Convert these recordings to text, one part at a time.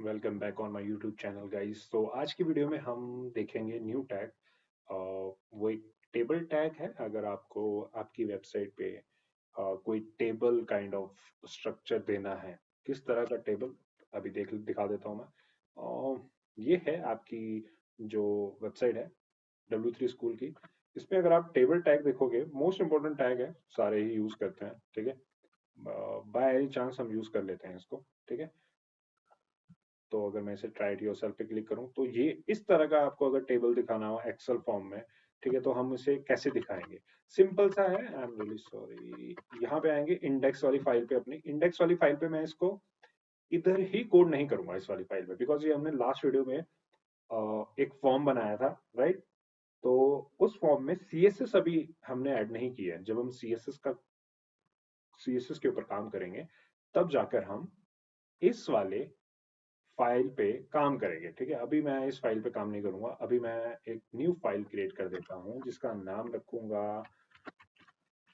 Welcome back on my YouTube channel guys. तो आज की वीडियो में हम देखेंगे न्यू टैग। वो एक टेबल टैग है। अगर आपको आपकी वेबसाइट पे कोई टेबल काइंड ऑफ स्ट्रक्चर देना है, किस तरह का टेबल अभी दिखा देता हूँ मैं। ये है आपकी जो वेबसाइट है W3 स्कूल की। इसमें अगर आप टेबल टैग देखोगे, मोस्ट इंपॉर्टेंट टैग है, सारे ही यूज करते हैं, ठीक है। बाय एनी चांस हम यूज कर लेते हैं इसको, ठीक है। तो अगर मैं इसे ट्राई इट योरसेल्फ पे क्लिक करूं तो ये इस तरह का आपको अगर टेबल दिखाना हो एक्सेल फॉर्म में, ठीक है, तो हम इसे कैसे दिखाएंगे। सिंपल सा है। I am really sorry. यहाँ पे आएंगे इंडेक्स वाली फाइल पे, अपनी इंडेक्स वाली फाइल पे मैं इसको इधर ही कोड नहीं करूंगा इस वाली फाइल में, बिकॉज ये हमने लास्ट वीडियो में एक फॉर्म बनाया था, राइट। तो उस फॉर्म में सीएसएस अभी हमने ऐड नहीं किया है। जब हम सीएसएस के ऊपर काम करेंगे तब जाकर हम इस वाले फाइल पे काम करेंगे, ठीक है। अभी मैं इस फाइल पे काम नहीं करूंगा। अभी मैं एक न्यू फाइल क्रिएट कर देता हूं जिसका नाम रखूंगा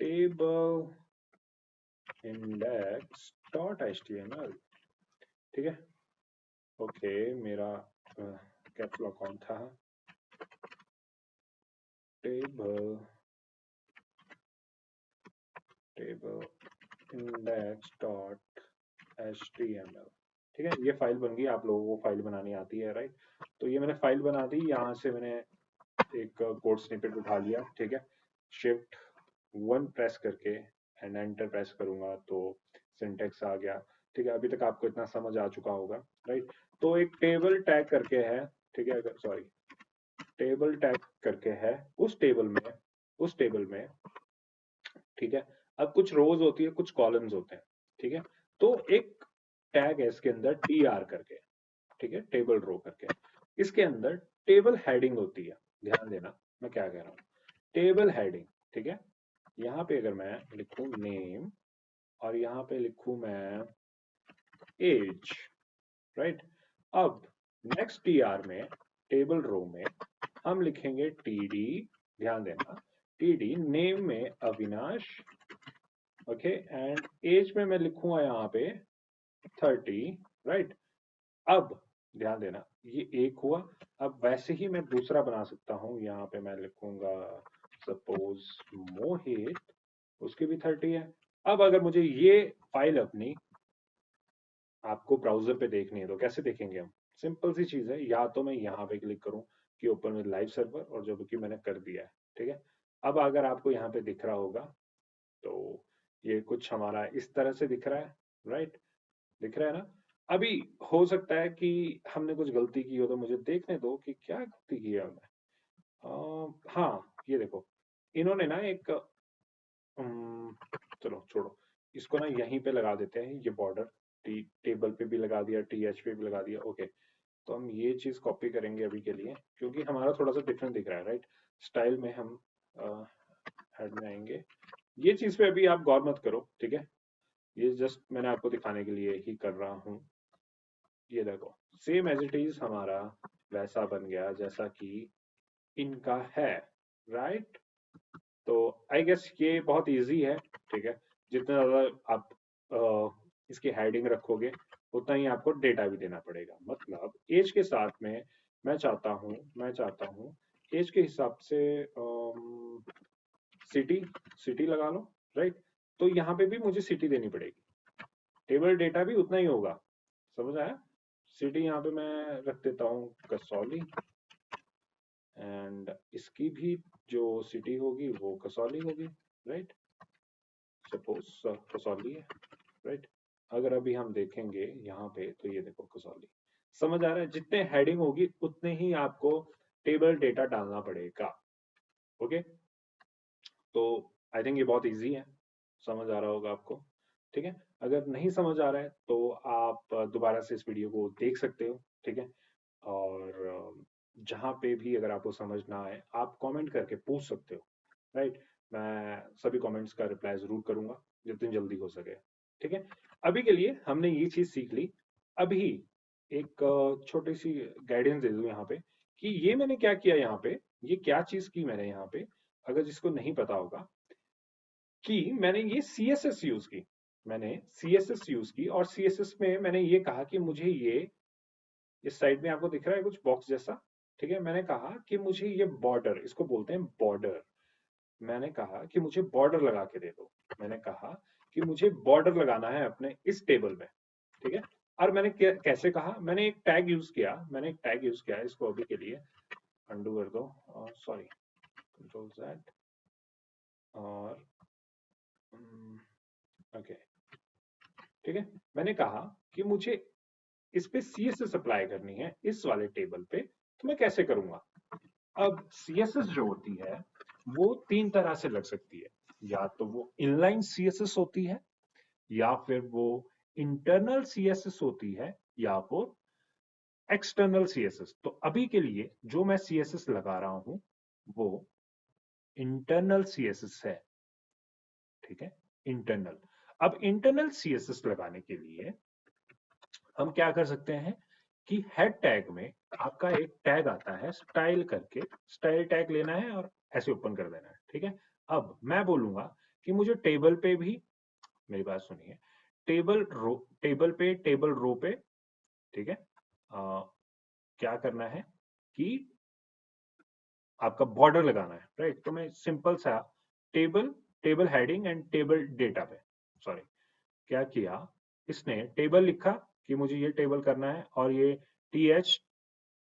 table index dot H T M L, ठीक है। ओके, मेरा कैप्स लॉक ऑन था। Table table index dot H T M L, ठीक है। ये फाइल बन गई। आप लोगों को फाइल बनानी आती है, राइट। तो ये मैंने फाइल बना दी। यहाँ से मैंने एक कोड स्निपेट उठा लिया, ठीक है। शिफ्ट वन प्रेस करके एंड एंटर प्रेस करूंगा तो सिंटेक्स आ गया, ठीक है। अभी तक आपको इतना समझ आ चुका होगा, राइट। तो एक टेबल टैग करके है, ठीक है। अगर सॉरी, टेबल टैग करके है उस टेबल में, ठीक है। अब कुछ रोज होती है, कुछ कॉलम्स होते हैं, ठीक है। तो एक टैग है इसके अंदर टी आर करके, ठीक है, टेबल रो करके। इसके अंदर टेबल हेडिंग होती है। ध्यान देना मैं क्या कह रहा हूँ। टेबल हेडिंग, ठीक है। यहाँ पे अगर मैं लिखूं नेम और यहाँ पे लिखूं मैं एज, राइट। अब नेक्स्ट टीआर में, टेबल रो में हम लिखेंगे टीडी। ध्यान देना, टीडी नेम में अविनाश, ओके। एंड एज में मैं लिखूंगा यहाँ पे 30, राइट। अब ध्यान देना, ये एक हुआ। अब वैसे ही मैं दूसरा बना सकता हूँ। यहाँ पे मैं लिखूंगा सपोज मोहित, उसकी भी 30 है। अब अगर मुझे ये फाइल अपनी आपको ब्राउजर पे देखनी है तो कैसे देखेंगे हम। सिंपल सी चीज है, या तो मैं यहाँ पे क्लिक करूँ कि ओपन विद लाइव सर्वर, और जो कि मैंने कर दिया है, ठीक है। अब अगर आपको यहाँ पे दिख रहा होगा तो ये कुछ हमारा इस तरह से दिख रहा है, राइट। दिख रहा है ना। अभी हो सकता है कि हमने कुछ गलती की हो, तो मुझे देखने दो कि क्या गलती की है हमने। हाँ, ये देखो, इन्होंने ना एक चलो छोड़ो, इसको ना यहीं पे लगा देते हैं, ये बॉर्डर टी टेबल पे भी लगा दिया, टी एच पे भी लगा दिया, ओके। तो हम ये चीज कॉपी करेंगे अभी के लिए, क्योंकि हमारा थोड़ा सा डिफरेंट दिख रहा है, राइट। स्टाइल में हम हेड में आएंगे। ये चीज पे अभी आप गौर मत करो, ठीक है। ये जस्ट मैंने आपको दिखाने के लिए ही कर रहा हूँ। ये देखो, सेम एज इट इज हमारा वैसा बन गया जैसा कि इनका है, राइट। तो आई गेस ये बहुत इजी है, ठीक है। जितना ज्यादा आप इसकी हेडिंग रखोगे उतना ही आपको डेटा भी देना पड़ेगा। मतलब एज के साथ में मैं चाहता हूँ एज के हिसाब से सिटी सिटी लगा लो, राइट। तो यहाँ पे भी मुझे सिटी देनी पड़ेगी। टेबल डेटा भी उतना ही होगा, समझ आया। सिटी यहाँ पे मैं रख देता हूँ कसौली, एंड इसकी भी जो सिटी होगी वो कसौली होगी, राइट। सपोज कसौली है, राइट। अगर अभी हम देखेंगे यहाँ पे तो ये देखो कसौली। समझ आ रहा है, जितने हेडिंग होगी उतने ही आपको टेबल डेटा डालना पड़ेगा, ओके। तो आई थिंक ये बहुत इजी है, समझ आ रहा होगा आपको, ठीक है। अगर नहीं समझ आ रहा है तो आप दोबारा से इस वीडियो को देख सकते हो, ठीक है। और जहाँ पे भी अगर आपको समझ ना आए आप कमेंट करके पूछ सकते हो, राइट। मैं सभी कमेंट्स का रिप्लाई जरूर करूंगा जितनी जल्दी हो सके, ठीक है। अभी के लिए हमने ये चीज सीख ली। अभी एक छोटी सी गाइडेंस दे दूं यहाँ पे कि ये मैंने क्या किया यहाँ पे, ये क्या चीज की मैंने यहाँ पे, अगर जिसको नहीं पता होगा, कि मैंने ये सीएसएस यूज की। मैंने सीएसएस यूज की और सीएसएस में मैंने ये कहा कि मुझे ये इस साइड में आपको दिख रहा है कुछ बॉक्स जैसा, ठीक है। मैंने कहा कि मुझे ये बॉर्डर, इसको बोलते हैं बॉर्डर। मैंने कहा कि मुझे बॉर्डर लगा के दे दो। मैंने कहा कि मुझे बॉर्डर लगाना है अपने इस टेबल में, ठीक है। और मैंने कैसे कहा, मैंने एक टैग यूज किया, इसको अभी के लिए अंडू कर दो, सॉरी, कंट्रोल Z, और ओके, ठीक है। मैंने कहा कि मुझे इस पे CSS अप्लाई करनी है इस वाले टेबल पे, तो मैं कैसे करूंगा। अब CSS जो होती है वो तीन तरह से लग सकती है, या तो वो इनलाइन CSS होती है, या फिर वो इंटरनल CSS होती है, या फिर एक्सटर्नल CSS। तो अभी के लिए जो मैं CSS लगा रहा हूं वो इंटरनल CSS है, ठीक है, इंटरनल। अब इंटरनल CSS लगाने के लिए हम क्या कर सकते हैं कि हेड टैग में आपका एक टैग आता है स्टाइल करके, स्टाइल टैग लेना है और ऐसे ओपन कर देना है, ठीक है। अब मैं बोलूंगा कि मुझे टेबल पे भी, मेरी बात सुनिए, टेबल पे, टेबल रो पे, ठीक है, क्या करना है कि आपका बॉर्डर लगाना है, राइट। तो मैं सिंपल सा table, table heading and table data पे, सॉरी, क्या किया, इसने टेबल लिखा कि मुझे ये टेबल करना है, और ये TH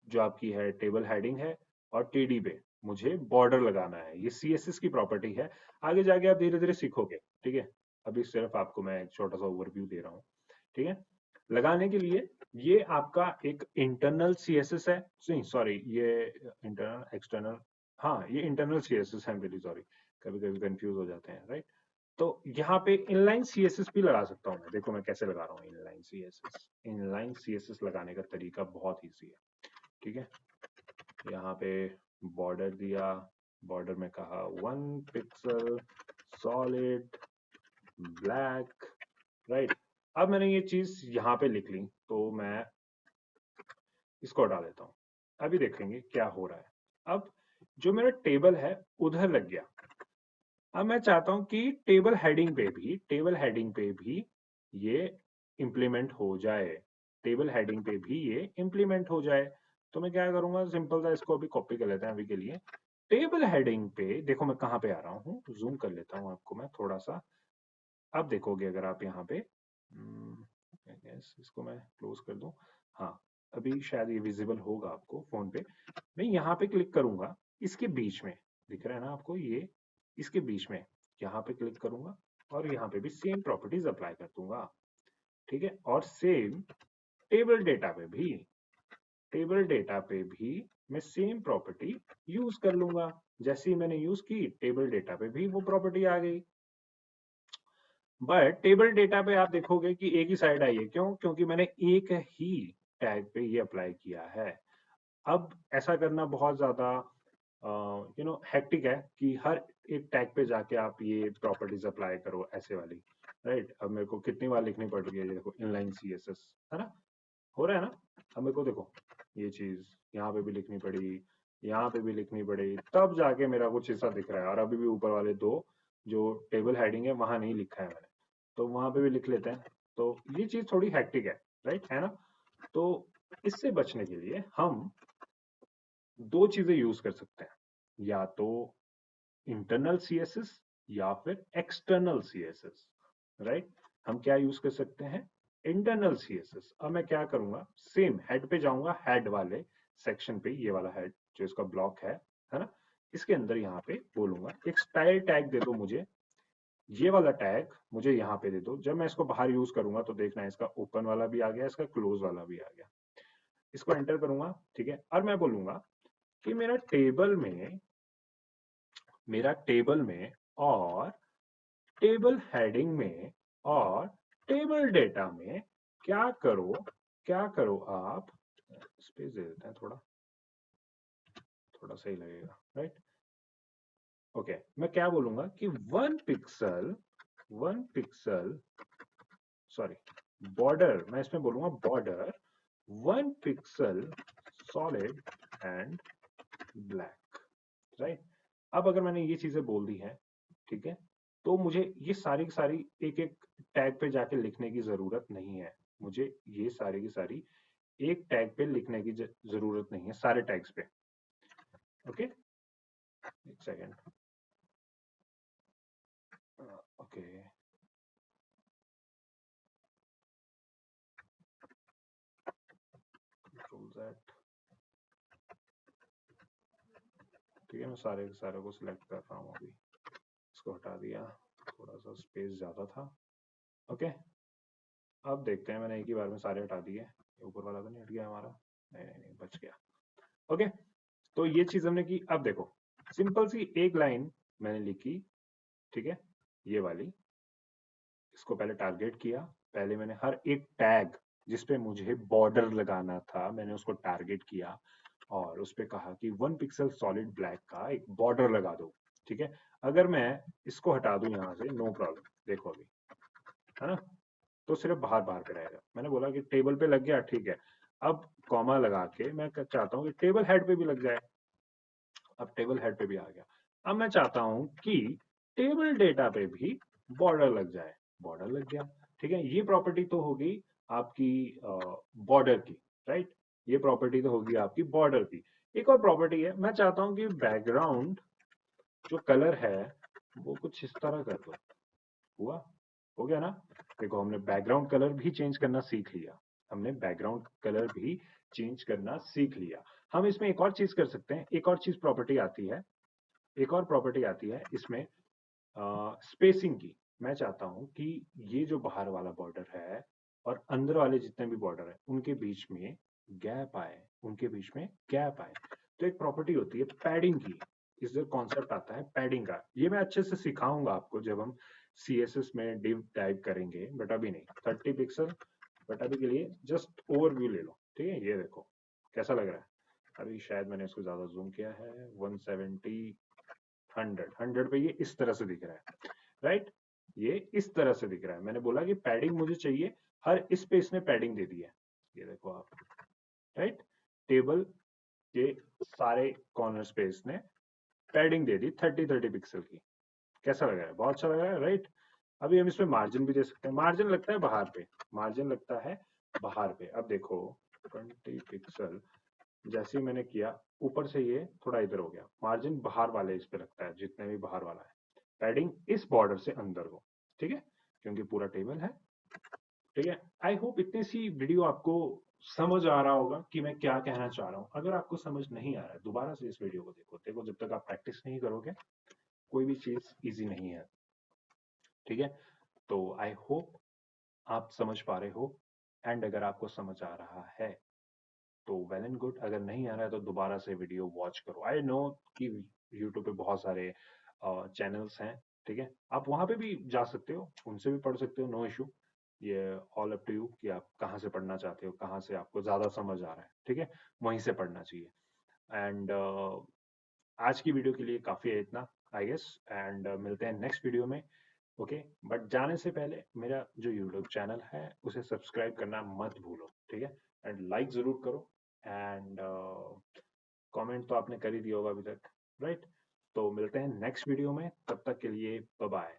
जो आपकी है टेबल हेडिंग है, और TD पे मुझे बॉर्डर लगाना है। ये CSS की प्रॉपर्टी है, आगे जाके आप धीरे धीरे सीखोगे, ठीक है। अभी सिर्फ आपको मैं एक छोटा सा ओवरव्यू दे रहा हूँ, ठीक है। लगाने के लिए ये आपका एक इंटरनल CSS है, नहीं सॉरी, ये इंटरनल एक्सटर्नल, हाँ ये इंटरनल CSS है, वेरी सॉरी, कभी कभी कंफ्यूज हो जाते हैं, राइट। तो यहाँ पे इनलाइन CSS भी लगा सकता हूँ मैं, देखो मैं कैसे लगा रहा हूँ इनलाइन CSS। इनलाइन CSS लगाने का तरीका बहुत ईजी है, ठीक है। यहाँ पे बॉर्डर दिया, बॉर्डर में कहा 1 पिक्सल सॉलिड ब्लैक, राइट। अब मैंने ये चीज यहाँ पे लिख ली, तो मैं इसको हटा देता हूँ। अभी देखेंगे क्या हो रहा है। अब जो मेरा टेबल है उधर लग गया। अब मैं चाहता हूं कि टेबल हेडिंग पे भी ये इम्प्लीमेंट हो जाए, टेबल हेडिंग पे भी ये इम्प्लीमेंट हो जाए। तो मैं क्या करूंगा, सिंपल सा इसको अभी कॉपी कर लेते हैं अभी के लिए। टेबल हेडिंग पे देखो मैं कहाँ पे आ रहा हूँ, जूम कर लेता हूँ आपको मैं थोड़ा सा। अब देखोगे अगर आप यहाँ पे, इसको मैं क्लोज कर दूं, हाँ अभी शायद ये विजिबल होगा आपको फोन पे। मैं यहाँ पे क्लिक करूंगा, इसके बीच में दिख रहा है ना आपको, ये इसके बीच में यहाँ पे क्लिक करूंगा, और यहाँ पे भी सेम प्रॉपर्टीज अप्लाई कर दूंगा, ठीक है। और सेम टेबल डेटा पे भी मैं सेम प्रॉपर्टी यूज कर लूंगा। जैसे ही मैंने यूज की, टेबल डेटा पे भी वो प्रॉपर्टी आ गई। बट टेबल डेटा पे आप देखोगे कि एक ही साइड आई है, क्यों, क्योंकि मैंने एक ही टैग पे ये अप्लाई किया है। अब ऐसा करना बहुत ज्यादा हेक्टिक है कि हर एक टैग पे जाके आप ये प्रॉपर्टीज अप्लाई करो ऐसे वाली, राइट। अब मेरे को कितनी बार लिखनी पड़ रही है, ये देखो इनलाइन CSS, है ना, हो रहा है ना। अब मेरे को देखो ये चीज यहाँ पे भी लिखनी पड़ी, यहाँ पे भी लिखनी पड़ी, तब जाके मेरा कुछ हिस्सा दिख रहा है। और अभी भी ऊपर वाले दो जो टेबल हेडिंग है वहां नहीं लिखा है मैंने, तो वहां पे भी लिख लेते हैं। तो ये चीज थोड़ी हेक्टिक है, राइट, है ना। तो इससे बचने के लिए हम दो चीजें यूज कर सकते हैं, या तो इंटरनल CSS या फिर एक्सटर्नल CSS, राइट। हम क्या यूज कर सकते हैं, इंटरनल CSS। अब मैं क्या करूंगा, सेम हेड पे जाऊंगा, हेड वाले सेक्शन पे, ये वाला हेड जो इसका ब्लॉक है ना, इसके अंदर यहाँ पे बोलूंगा एक स्टाइल टैग दे दो मुझे। ये वाला टैग मुझे यहाँ पे दे दो। जब मैं इसको बाहर यूज करूंगा तो देखना है इसका ओपन वाला भी आ गया, इसका क्लोज वाला भी आ गया। इसको एंटर करूंगा, ठीक है। और मैं बोलूंगा कि मेरा टेबल में और टेबल हेडिंग में और टेबल डेटा में क्या करो आप, स्पेस दे देते हैं थोड़ा, थोड़ा सही लगेगा, राइट। ओके, मैं क्या बोलूंगा कि 1 पिक्सल सॉरी बॉर्डर, मैं इसमें बोलूंगा border 1 pixel solid and black, right. अब अगर मैंने ये चीजें बोल दी हैं, ठीक है, तो मुझे ये सारी की सारी एक एक टैग पे जाके लिखने की जरूरत नहीं है। मुझे ये सारी की सारी एक टैग पे लिखने की जरूरत नहीं है, सारे टैग्स पे। ओके, एक सेकेंड। Okay, control that. ठीक है, मैं सारे को सिलेक्ट कर रहा हूँ अभी। इसको हटा दिया, थोड़ा सा स्पेस ज्यादा था। ओके, अब देखते हैं, मैंने एक ही बार में सारे हटा दिए। ऊपर वाला तो नहीं हट गया हमारा? नहीं नहीं नहीं, बच गया। ओके, तो ये चीज हमने की। अब देखो, सिंपल सी एक लाइन मैंने लिखी, ठीक है, ये वाली। इसको पहले टारगेट किया, पहले मैंने हर एक टैग जिसपे मुझे बॉर्डर लगाना था मैंने उसको टारगेट किया, और उस पे कहा कि 1 पिक्सल सॉलिड ब्लैक का एक बॉर्डर लगा दो। ठीक है, अगर मैं इसको हटा दूं यहाँ से, नो प्रॉब्लम, देखो अभी, है ना, तो सिर्फ बाहर बाहर पे रहेगा। मैंने बोला कि टेबल पे लग गया, ठीक है। अब कॉमा लगा के मैं चाहता हूँ कि टेबल हेड पे भी लग जाए। अब टेबल हेड पे भी आ गया। अब मैं चाहता हूँ कि टेबल डेटा पे भी बॉर्डर लग जाए। बॉर्डर लग गया। ठीक है, ये प्रॉपर्टी तो होगी आपकी बॉर्डर की, राइट। ये प्रॉपर्टी तो होगी आपकी बॉर्डर की। एक और प्रॉपर्टी है, मैं चाहता हूँ कि बैकग्राउंड जो कलर है वो कुछ इस तरह कर दो। हुआ? हो गया ना? देखो, हमने बैकग्राउंड कलर भी चेंज करना सीख लिया। हमने बैकग्राउंड कलर भी चेंज करना सीख लिया। हम इसमें एक और चीज कर सकते हैं, एक और चीज प्रॉपर्टी आती है, एक और प्रॉपर्टी आती है इसमें, स्पेसिंग की। मैं चाहता हूं कि ये जो बाहर वाला बॉर्डर है और अंदर वाले जितने भी बॉर्डर है उनके बीच में गैप आए, उनके बीच में गैप आए। तो एक प्रॉपर्टी होती है पैडिंग की। इस कॉन्सेप्ट आता है पैडिंग का। ये मैं अच्छे से सिखाऊंगा आपको जब हम CSS में डिव टाइप करेंगे, बट अभी नहीं। 30 पिक्सल, बट अभी के लिए जस्ट ओवरव्यू ले लो। ठीक है, ये देखो कैसा लग रहा है। अभी शायद मैंने इसको ज्यादा जूम किया है। 170, 100 पे ये इस तरह से दिख रहा है, राइट। ये इस तरह से दिख रहा है। मैंने बोला कि पैडिंग मुझे चाहिए, हर इस पे इसने पैडिंग दे दी है। ये देखो आप, राइट। टेबल के सारे कॉर्नर पे इसने पैडिंग दे दी 30 पिक्सल की। कैसा लग रहा है? बहुत अच्छा लग रहा है, राइट। अभी हम इसमें मार्जिन भी दे सकते हैं। मार्जिन लगता है बाहर पे, मार्जिन लगता है बाहर पे। अब देखो 20 पिक्सल जैसे ही मैंने किया, ऊपर से ये थोड़ा इधर हो गया। मार्जिन बाहर वाले इस पे लगता है, जितने भी बाहर वाला है। पैडिंग इस बॉर्डर से अंदर हो, ठीक है, क्योंकि पूरा टेबल है। ठीक है, आई होप इतनी सी वीडियो आपको समझ आ रहा होगा कि मैं क्या कहना चाह रहा हूँ। अगर आपको समझ नहीं आ रहा है, दोबारा से इस वीडियो को देखो। देखो, जब तक आप प्रैक्टिस नहीं करोगे कोई भी चीज इजी नहीं है। ठीक है, तो आई होप आप समझ पा रहे हो। एंड अगर आपको समझ आ रहा है तो वेल एंड गुड, अगर नहीं आ रहा है तो दोबारा से वीडियो वॉच करो। आई नो कि यूट्यूब पे बहुत सारे चैनल्स हैं, ठीक है, आप वहां पे भी जा सकते हो, उनसे भी पढ़ सकते हो, नो इशू। ये ऑल अप टू यू कि आप कहाँ से पढ़ना चाहते हो, कहाँ से आपको ज्यादा समझ आ रहा है। ठीक है, वहीं से पढ़ना चाहिए। एंड आज की वीडियो के लिए काफी है इतना, आई गेस। एंड मिलते हैं नेक्स्ट वीडियो में। ओके, बट जाने से पहले मेरा जो यूट्यूब चैनल है उसे सब्सक्राइब करना मत भूलो। ठीक है, एंड लाइक जरूर करो। एंड कमेंट तो आपने कर ही दिया होगा अभी तक, राइट। तो मिलते हैं नेक्स्ट वीडियो में, तब तक के लिए बाय बाय।